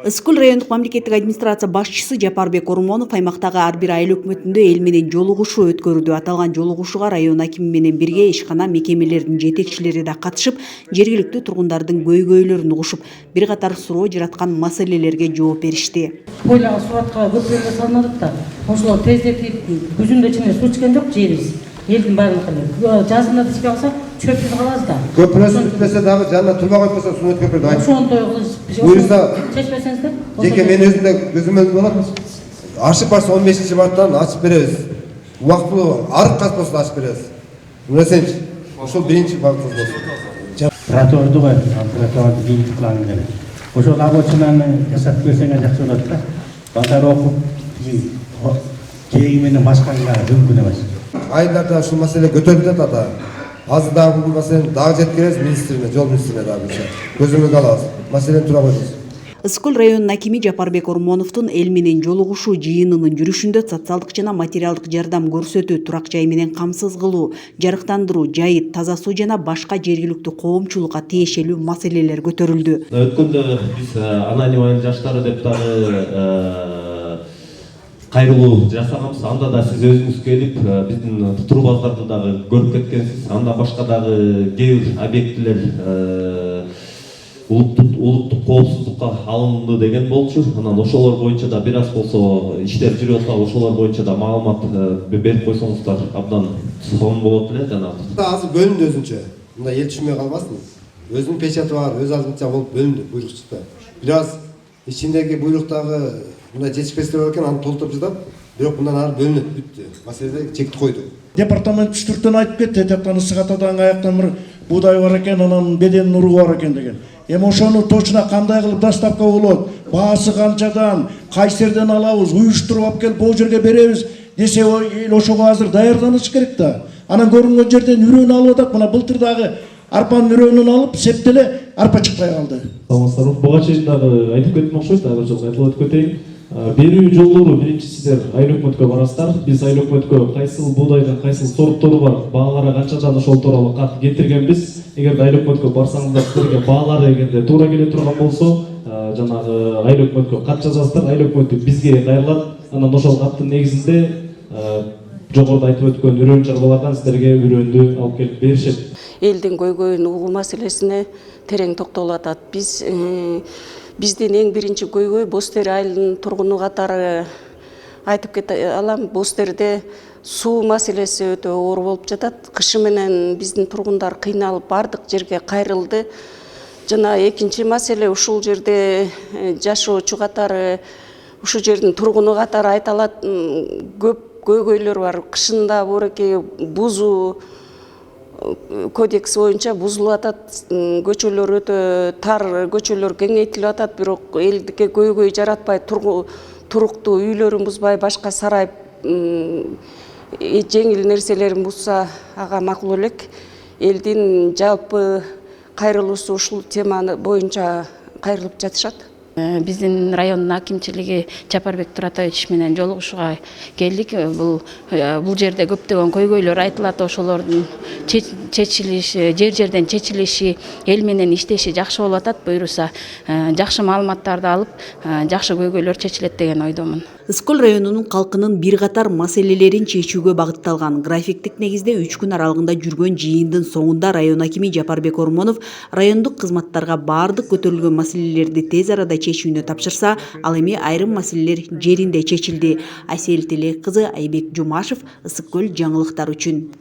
Ысык көл райондук мамлекеттик администрация башчысы Жапарбек Ормонов аймактагы ар бир айыл өкмөтүндө эл менен жолугушуу өткөрүүдө. Аталган жолугушууга район акими менен бирге ишкана мекемелердин жетекчилери да катышып, жергиликтүү тургундардын көйгөйлөрүн угушуп, бир катар суроо жараткан маселелерге жооп беришти. Бойлағы суратқа көпірлер салынады да, ошолор тездетип, күзүндө чыгып суу чыккан жок жерибиз. Элдин баардыгы жазында тишпей калса чөпсүз калабыз да. Көпүрөсү бүтпесе дагы жанына турба койбосо сунут көпүрдү айтып. Ошонтой буюрса чечпесеңиздер. жеке мен өзүмдө көзүмөн болот. Ашып барса 15 марттан ачып беребиз. Убактылуу арык кас болсо ачып беребиз. Мынасенчи. Ошол биринчи багытыбыз болсун. Тротуарды бар, тротуарды кийинтип кылган керек. Ошол рабочийлерни жасап берсеңер жакшы болот да. Балдар окуп, кийин менен башканга мүмкүн эмес. Айылдарда ушул маселе көтөрүлүп атат. Азыр дагы бул маселени дагы жеткиребиз министрине, жол министрине дагы буюрса. Көзөмөлгө алабыз. Маселени тура койбойбуз. Ысык көл районунун акими Жапарбек Ормоновдун эл менен жолугушуу жыйынынын жүрүшүндө социалдык жана материалдык жардам көрсөтүү, турак жай менен камсыз кылуу, жарыктандыруу, жайыт, таза суу жана башка жергиликтүү коомчулукка тиешелүү маселелер көтөрүлдү. Өткөндө биз аноним айыл жаштары деп дагы кайрылуу жасаганбыз. Анда да сиз өзүңүз келип, биздин турбаздарды дагы көрүп кеткенсиз. Анда башка дагы кээ бир объектилер улуттук коопсуздукка алынды деген болчу. Анан ошолор боюнча да бир аз болсо иштер жүрүп атат. Ошолор боюнча да маалымат берип койсоңуздар абдан сонун болот эле жанагы. Азыр бөлүндү өзүнчө. Мындай эл түшүнбөй калбасын. Өзүнүн печати бар, өз алдынча болуп бөлүндү, буйрук чыкты. Бир аз ичиндеги буйруктагы мындай жетишпестер бар экен, аны толтуруп жатат. Бирок мындан ары бөлүнөт, бүттү. Маселе чекти койду. Департамент түштүртөн айтып кетти, тияктан ысык атадан аяктан бир буудай бар экен, анан беденин уруу бар экен деген. Эми ошону точно кандай кылып доставка болот, баасы канчадан, кайсерден алабыз, уюштуруп алып келип бул жерге беребиз десе, эл ошого азыр даярданыш керек да. Анан көрүнгөн жерден үрөөнү алып атат. Мына былтыр дагы арпанын үрөөнүн алып септеле арпа чыкпай калды. Саламатсыздарбы? Буга чейин дагы айтып кеттим окшойт, дагы жолго айтылып өтүп кетейин. Берүү жолдору биринчи сиздер айыл өкмөткө барасыздар. Биз айыл өкмөткө кайсыл буудайдын кайсыл сорттору бар, баалары канчадан ошол тууралуу кат кетиргенбиз. Эгерде айыл өкмөткө барсаңыздар, силерге баалары эгерде туура келе турган болсо, жанагы айыл өкмөткө кат жазасыздар, айыл өкмөтү бизге кайрылат. Анан ошол каттын негизинде жогоруда айтып өткөн үрөөн чарбалардан силерге үрөөндү алып келип беришет. Элдин көйгөйүн угуу маселесине терең токтолуп атат. Биздин эң биринчи көйгөй Бостер айылынын тургуну катары айтып кете алам. Бостерде суу маселеси өтө оор болуп жатат. Кышы менен биздин тургундар кыйналып бардык жерге кайрылды. Жана экинчи маселе ушул жерде жашоочу катары, ушул жердин тургуну катары айталат көп көйгөйлөр бар. Кышында бууреки бузуу кодекс боюнча бузулуп атат, көчөлөр өтө тар, көчөлөр кеңейтилип атат, бирок элдикке көйгөй жаратпай, туруктуу үйлөрүн бузбай, башка сарайып жеңил нерселерин бузса ага макул элек. Элдин жалпы кайрылуусу ушул тема боюнча кайрылып жатышат. Биздин райондун акимчилиги Жапарбек Туратович менен жолугушууга келдик. Бул жерде көптөгөн көйгөйлөр айтылат. Ошолордун чечилиши, жерден чечилиши, эл менен иштеши жакшы болуп атат. Буюрса жакшы маалыматтарды алып, жакшы көйгөйлөр чечилет деген ойдомун. Ысык көл районунун калкынын бир катар маселелерин чечүүгө багытталган графиктик негизде 3 күн аралыгында жүргөн жыйындын соңунда район акими Жапарбек Ормонов райондук кызматтарга баардык көтөрүлгөн маселелерди тез арада чечүүнү тапшырса, ал эми айрым маселелер жеринде чечилди. Асель Телек кызы, Айбек Жумашев, Ысык көл жаңылыктар үчүн.